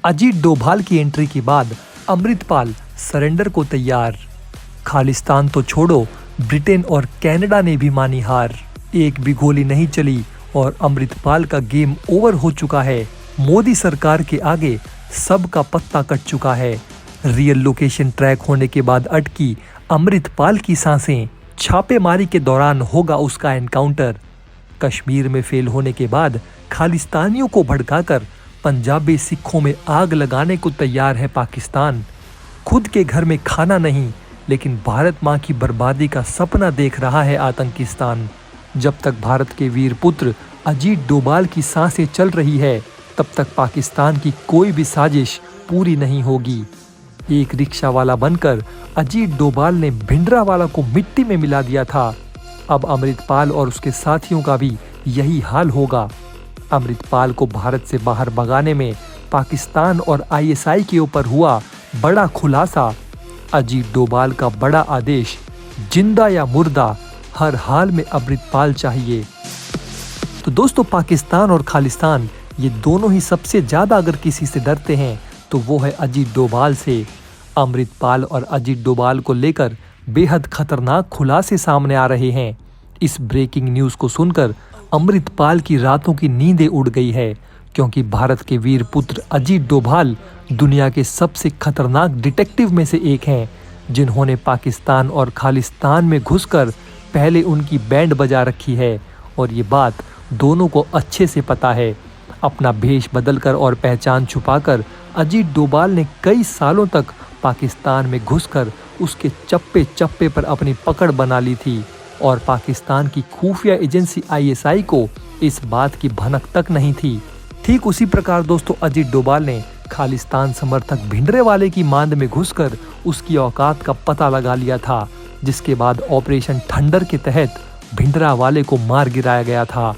अजीत डोभाल की एंट्री के बाद अमृतपाल सरेंडर को तैयार। खालिस्तान तो छोड़ो, ब्रिटेन और कनाडा ने भी मानी हार। एक भी गोली नहीं चली और अमृतपाल का गेम ओवर हो चुका है। मोदी सरकार के आगे सबका पत्ता कट चुका है। रियल लोकेशन ट्रैक होने के बाद अटकी अमृतपाल की सांसें। छापेमारी के दौरान होगा उसका एनकाउंटर। कश्मीर में फेल होने के बाद खालिस्तानियों को भड़काकर पंजाबी सिखों में आग लगाने को तैयार है पाकिस्तान। खुद के घर में खाना नहीं, लेकिन भारत माँ की बर्बादी का सपना देख रहा है आतंकिस्तान। जब तक भारत के वीर पुत्र अजीत डोभाल की सांसें चल रही है, तब तक पाकिस्तान की कोई भी साजिश पूरी नहीं होगी। एक रिक्शा वाला बनकर अजीत डोभाल ने भिंडरावाला को मिट्टी में मिला दिया था। अब अमृतपाल और उसके साथियों का भी यही हाल होगा। अमृतपाल को भारत से बाहर भगाने में पाकिस्तान और आईएसआई के ऊपर हुआ बड़ा खुलासा। अजीत डोभाल का बड़ा आदेश, जिंदा या मुर्दा, हर हाल में अमृतपाल चाहिए। तो दोस्तों, पाकिस्तान और खालिस्तान ये दोनों ही सबसे ज्यादा अगर किसी से डरते हैं तो वो है अजीत डोभाल से। अमृतपाल और अजीत डोभाल को लेकर बेहद खतरनाक खुलासे सामने आ रहे हैं। इस ब्रेकिंग न्यूज़ को सुनकर अमृतपाल की रातों की नींदें उड़ गई है, क्योंकि भारत के वीर पुत्र अजीत डोभाल दुनिया के सबसे खतरनाक डिटेक्टिव में से एक हैं, जिन्होंने पाकिस्तान और खालिस्तान में घुसकर पहले उनकी बैंड बजा रखी है। और ये बात दोनों को अच्छे से पता है। अपना भेष बदलकर और पहचान छुपाकर अजीत डोभाल ने कई सालों तक पाकिस्तान में घुसकर उसके चप्पे चप्पे पर अपनी पकड़ बना ली थी और पाकिस्तान की खुफिया एजेंसी आईएसआई को इस बात की भनक तक नहीं थी। ठीक उसी प्रकार दोस्तों, अजीत डोभाल ने खालिस्तान समर्थक भिंडरेवाले की मांद में घुसकर उसकी औकात का पता लगा लिया था, जिसके बाद ऑपरेशन थंडर के तहत भिंडरावाले को मार गिराया गया था।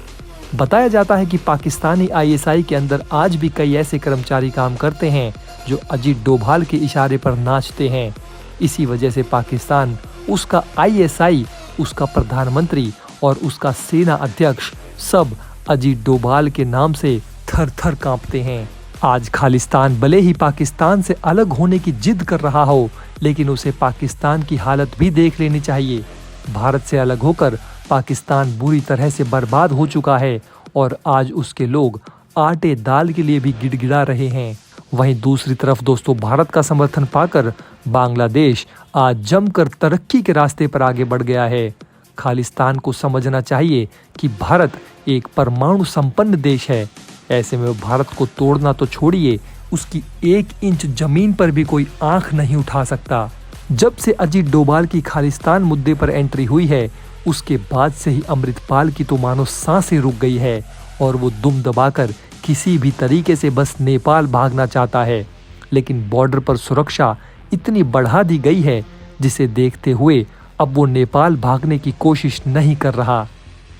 बताया जाता है कि पाकिस्तानी आईएसआई के अंदर आज भी कई ऐसे कर्मचारी काम करते हैं जो अजीत डोभाल के इशारे पर नाचते हैं। इसी वजह से पाकिस्तान, उसका आईएसआई, उसका प्रधानमंत्री और उसका सेना अध्यक्ष सब अजीत डोभाल के नाम से थर थर कांपते हैं। आज खालिस्तान भले ही पाकिस्तान से अलग होने की जिद कर रहा हो, लेकिन उसे पाकिस्तान की हालत भी देख लेनी चाहिए। भारत से अलग होकर पाकिस्तान बुरी तरह से बर्बाद हो चुका है और आज उसके लोग आटे दाल के लिए भी गिड़गिड़ा रहे हैं। वहीं दूसरी तरफ दोस्तों, भारत का समर्थन पाकर बांग्लादेश आज जमकर तरक्की के रास्ते पर आगे बढ़ गया है। खालिस्तान को समझना चाहिए कि भारत एक परमाणु संपन्न देश है। ऐसे में भारत को तोड़ना तो छोड़िए, उसकी 1 इंच जमीन पर भी कोई आंख नहीं उठा सकता। जब से अजीत डोभाल की खालिस्तान मुद्दे पर एंट्री हुई है, उसके बाद से ही अमृतपाल की तो मानो सांसें रुक गई है और वो दुम दबाकर किसी भी तरीके से बस नेपाल भागना चाहता है। लेकिन बॉर्डर पर सुरक्षा इतनी बढ़ा दी गई है, जिसे देखते हुए अब वो नेपाल भागने की कोशिश नहीं कर रहा।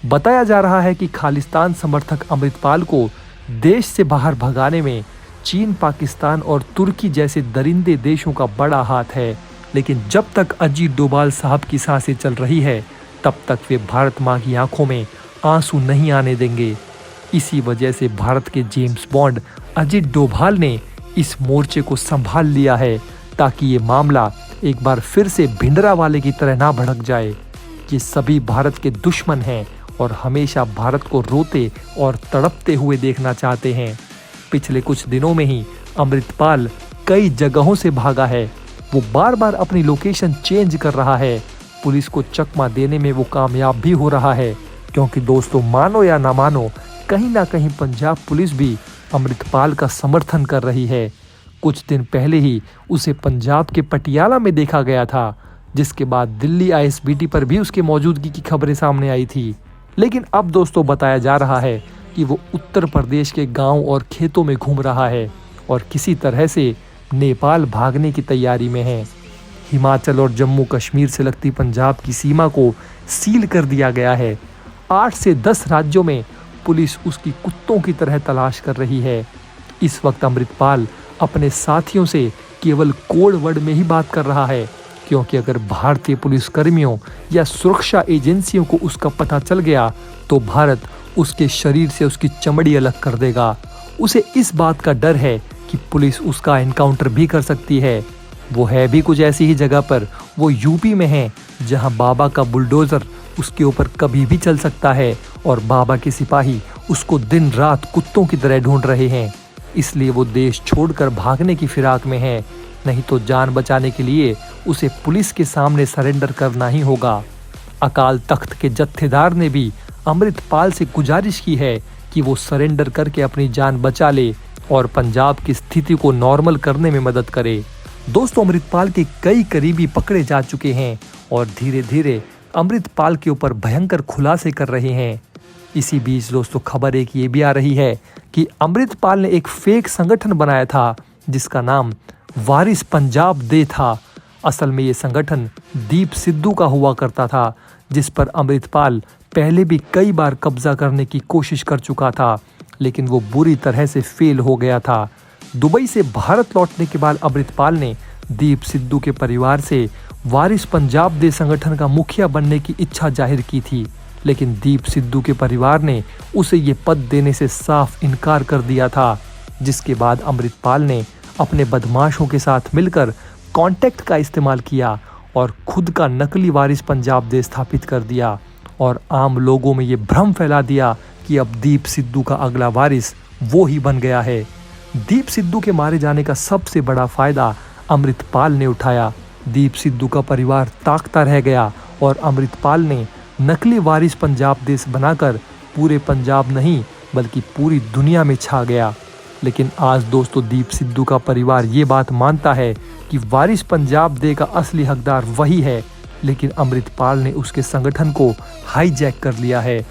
बताया जा रहा है कि खालिस्तान समर्थक अमृतपाल को देश से बाहर भगाने में चीन, पाकिस्तान और तुर्की जैसे दरिंदे देशों का बड़ा हाथ है। लेकिन जब तक अजीत डोभाल साहब की सांसें चल रही है, तब तक वे भारत माँ की आंखों में आंसू नहीं आने देंगे। इसी वजह से भारत के जेम्स बॉन्ड अजीत डोभाल ने इस मोर्चे को संभाल लिया है, ताकि ये मामला एक बार फिर से भिंडरावाले की तरह ना भड़क जाए। ये सभी भारत के दुश्मन हैं और हमेशा भारत को रोते और तड़पते हुए देखना चाहते हैं। पिछले कुछ दिनों में ही अमृतपाल कई जगहों से भागा है। वो बार बार अपनी लोकेशन चेंज कर रहा है। पुलिस को चकमा देने में वो कामयाब भी हो रहा है, क्योंकि दोस्तों, मानो या ना मानो, कहीं ना कहीं पंजाब पुलिस भी अमृतपाल का समर्थन कर रही है। कुछ दिन पहले ही उसे पंजाब के पटियाला में देखा गया था, जिसके बाद दिल्ली आईएसबीटी पर भी उसके मौजूदगी की खबरें सामने आई थी। लेकिन अब दोस्तों, बताया जा रहा है कि वो उत्तर प्रदेश के गांव और खेतों में घूम रहा है और किसी तरह से नेपाल भागने की तैयारी में है। हिमाचल और जम्मू कश्मीर से लगती पंजाब की सीमा को सील कर दिया गया है। 8 से 10 राज्यों में पुलिस उसकी कुत्तों की तरह तलाश कर रही है। इस वक्त अमृतपाल अपने साथियों से केवल कोड वर्ड में ही बात कर रहा है, क्योंकि अगर भारतीय पुलिस कर्मियों या सुरक्षा एजेंसियों को उसका पता चल गया तो भारत उसके शरीर से उसकी चमड़ी अलग कर देगा। उसे इस बात का डर है कि पुलिस उसका एनकाउंटर भी कर सकती है। वो है भी कुछ ऐसी ही जगह पर, वो यूपी में है जहां बाबा का बुलडोजर उसके ऊपर कभी भी चल सकता है और बाबा के सिपाही उसको दिन रात कुत्तों की तरह ढूंढ रहे हैं। इसलिए वो देश छोड़कर भागने की फिराक में है, नहीं तो जान बचाने के लिए उसे पुलिस के सामने सरेंडर करना ही होगा। अकाल तख्त के जत्थेदार ने भी अमृतपाल से गुजारिश की है कि वो सरेंडर करके अपनी जान बचा ले और पंजाब की स्थिति को नॉर्मल करने में मदद करे। दोस्तों, अमृतपाल के कई करीबी पकड़े जा चुके हैं और धीरे धीरे अमृतपाल के ऊपर भयंकर खुलासे कर रहे हैं। इसी बीच दोस्तों, खबर एक ये भी आ रही है कि अमृतपाल ने एक फेक संगठन बनाया था जिसका नाम वारिस पंजाब दे था। असल में ये संगठन दीप सिद्धू का हुआ करता था, जिस पर अमृतपाल पहले भी कई बार कब्जा करने की कोशिश कर चुका था, लेकिन वो बुरी तरह से फेल हो गया था। दुबई से भारत लौटने के बाद अमृतपाल ने दीप सिद्धू के परिवार से वारिस पंजाब दे संगठन का मुखिया बनने की इच्छा जाहिर की थी, लेकिन दीप सिद्धू के परिवार ने उसे ये पद देने से साफ इनकार कर दिया था। जिसके बाद अमृतपाल ने अपने बदमाशों के साथ मिलकर कॉन्टैक्ट का इस्तेमाल किया और खुद का नकली वारिस पंजाब दे स्थापित कर दिया और आम लोगों में ये भ्रम फैला दिया कि अब दीप सिद्धू का अगला वारिस वो ही बन गया है। दीप सिद्धू के मारे जाने का सबसे बड़ा फायदा अमृतपाल ने उठाया। दीप सिद्धू का परिवार ताकता रह गया और अमृतपाल ने नकली वारिस पंजाब देश बनाकर पूरे पंजाब नहीं बल्कि पूरी दुनिया में छा गया। लेकिन आज दोस्तों, दीप सिद्धू का परिवार ये बात मानता है कि वारिस पंजाब दे का असली हकदार वही है, लेकिन अमृतपाल ने उसके संगठन को हाईजैक कर लिया है।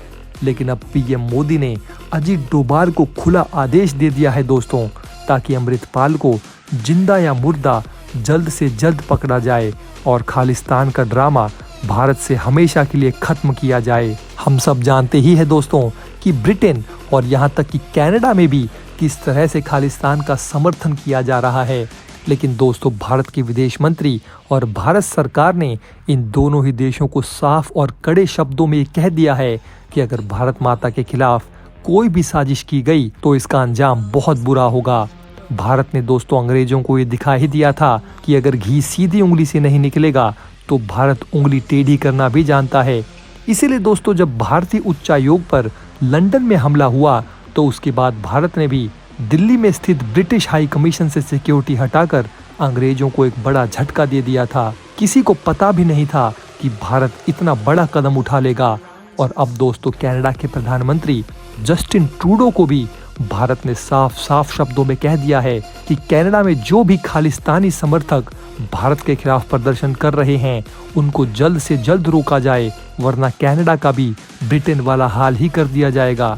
लेकिन अब पीएम मोदी ने अजीत डोभाल को खुला आदेश दे दिया है दोस्तों, ताकि अमृतपाल को जिंदा या मुर्दा जल्द से जल्द पकड़ा जाए और खालिस्तान का ड्रामा भारत से हमेशा के लिए खत्म किया जाए। हम सब जानते ही है दोस्तों कि ब्रिटेन और यहाँ तक कि कनाडा में भी किस तरह से खालिस्तान का समर्थन किया जा रहा है। लेकिन दोस्तों, भारत के विदेश मंत्री और भारत सरकार ने इन दोनों ही देशों को साफ और कड़े शब्दों में कह दिया है कि अगर भारत माता के खिलाफ कोई भी साजिश की गई तो इसका अंजाम बहुत बुरा होगा। भारत ने दोस्तों अंग्रेजों को ये दिखा ही दिया था कि अगर घी सीधी उंगली से नहीं निकलेगा तो भारत उंगली टेढ़ी करना भी जानता है। इसीलिए दोस्तों, जब भारतीय उच्चायोग पर लंदन में हमला हुआ तो उसके बाद भारत ने भी दिल्ली में स्थित ब्रिटिश हाई कमीशन से सिक्योरिटी हटाकर अंग्रेजों को एक बड़ा झटका दे दिया था। किसी को पता भी नहीं था कि भारत इतना बड़ा कदम उठा लेगा। और अब दोस्तों, कनाडा के प्रधानमंत्री जस्टिन ट्रूडो को भी भारत ने साफ साफ शब्दों में कह दिया है कि कनाडा में जो भी खालिस्तानी समर्थक भारत के खिलाफ प्रदर्शन कर रहे हैं उनको जल्द से जल्द रोका जाए, वरना कनाडा का भी ब्रिटेन वाला हाल ही कर दिया जाएगा।